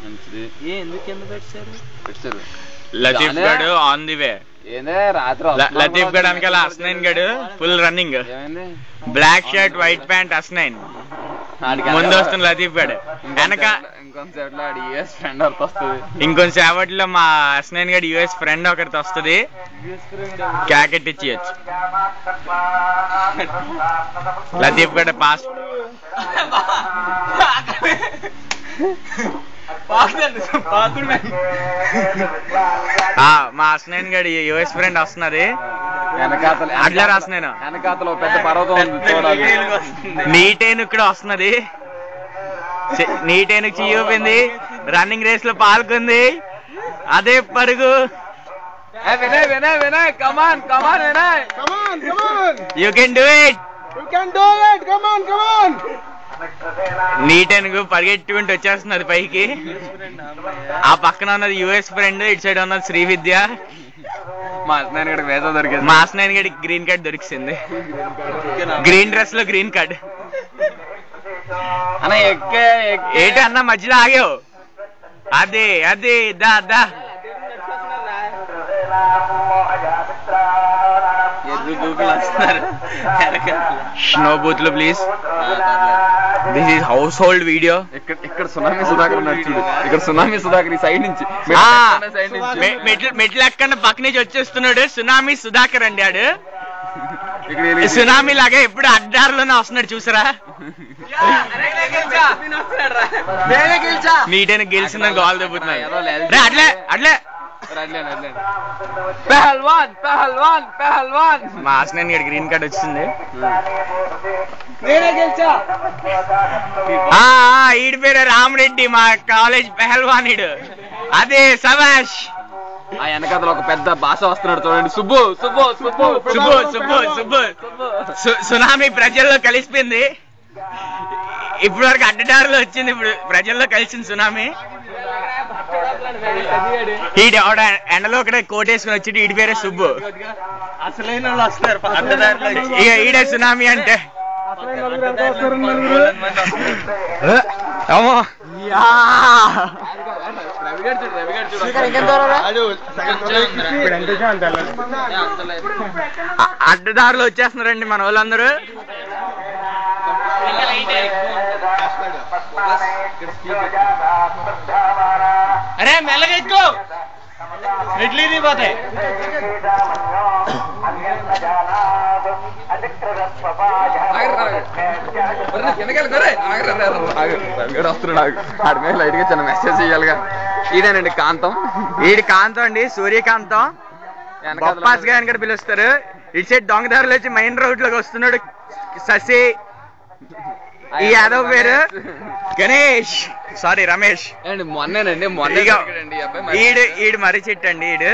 మంచిది. పెట్టారు లతీఫ్ గడు ఆన్ ది వే. లతీఫ్ గడ్ అనకాల హస్నైన్ గడు full running. Black shirt white pant Hasnain ముందు వస్తుంది లతీఫ్ గడ్ వెనక. ఇంకొంచెంసేపట్లో మా హస్నైన్ గడ్ యుఎస్ ఫ్రెండ్ ఒకరితో వస్తుంది, క్యాకెట్ ఇచ్చేయచ్చు. లతీఫ్ గడ్ పాస్ మా హస్నైన్ గడ్ యుఎస్ ఫ్రెండ్ వస్తున్నది. అట్లా రాస్తున్నాను వెనకాతలో పెద్ద పర్వతం నీటేను ఇక్కడ వస్తున్నది. నీటేను చూపింది, రన్నింగ్ రేస్ లో పాల్గొంది. అదే పరుగు. Vinay Vinay Vinay come on come on Vinay you can do it. నీటెన్కు పరిగెట్టుకుంటూ వచ్చేస్తున్నది పైకి. ఆ పక్కన ఉన్నది యుఎస్ ఫ్రెండ్, ఇటు సైడ్ ఉన్నది శ్రీ విద్య. మా హస్నైన్ గడికి గ్రీన్ కార్డ్ దొరికింది. గ్రీన్ డ్రెస్ లో గ్రీన్ కార్డ్. అన్న ఏంటి అన్న మధ్యలో ఆగావు? అదే అదే దా దా. స్నో బూత్ లో please. This is house hold video. ఇక్కడ సునామీ సుధాకర్ నడుచుడు. ఇక్కడ సునామీ సుధాకర్ ఈ సైడ్ నుంచి మెట్లు ఎక్కడ పక్క నుంచి వచ్చేస్తున్నాడు. సునామీ సుధాకర్ అండి ఆడు. సునామీ లాగా ఎప్పుడు అడ్డారులోనే వస్తున్నాడు చూసారా. నీటైనా గెలిచిన గోల్ దెబ్బతున్నాయి. అట్లే అట్లే పెహల్వాన్ పెహల్వాన్ పెహల్వాన్. మా హస్నైన్ గడి గ్రీన్ కార్డ్ వచ్చింది. ఈడి పేరు రామరెడ్డి, మా కాలేజ్ పెహల్వాన్ ఈడు. అదే సవాష్. ఆ వెనకాతలో ఒక పెద్ద భాష వస్తున్నాడు చూడండి. సుబ్బు సుబ్బు సుబ్బు సుబ్బు సుబ్బు సుబ్బు. సునామీ ప్రజల్లో కలిసిపోయింది. ఇప్పుడు వరకు అడ్డదారులు వచ్చింది, ఇప్పుడు ప్రజల్లో కలిసింది సునామీ. ఈడ ఎండలో ఒకటే కోటేసుకుని వచ్చి ఈడి పేరే సుబ్బు. అసలైన వాళ్ళు వస్తారు అడ్డదారులు. ఈడే సునామీ అంటే. ఏమో అడ్డదారులు వచ్చేస్తున్నారండి మన వాళ్ళందరూ. అరే మెల్లగా ఎక్కువ మెట్లు దిగిపోతాయి. వస్తున్నాడు లైట్ గా చిన్న మెసేజ్ చెయ్యాలిగా. ఇదేనండి కాంతం. ఈడి కాంతం అండి, సూర్యకాంతం. బొప్పాస్ గా అని పిలుస్తారు. ఇటు సైడ్ దొంగదారులు వచ్చి మెయిన్ రోడ్ లోకి వస్తున్నాడు శశి. ఈ యాదవ్ పేరు గణేష్, సారీ రమేష్. మొన్నేనండి ఈడు మర్రి చెట్టు అండి ఈడు.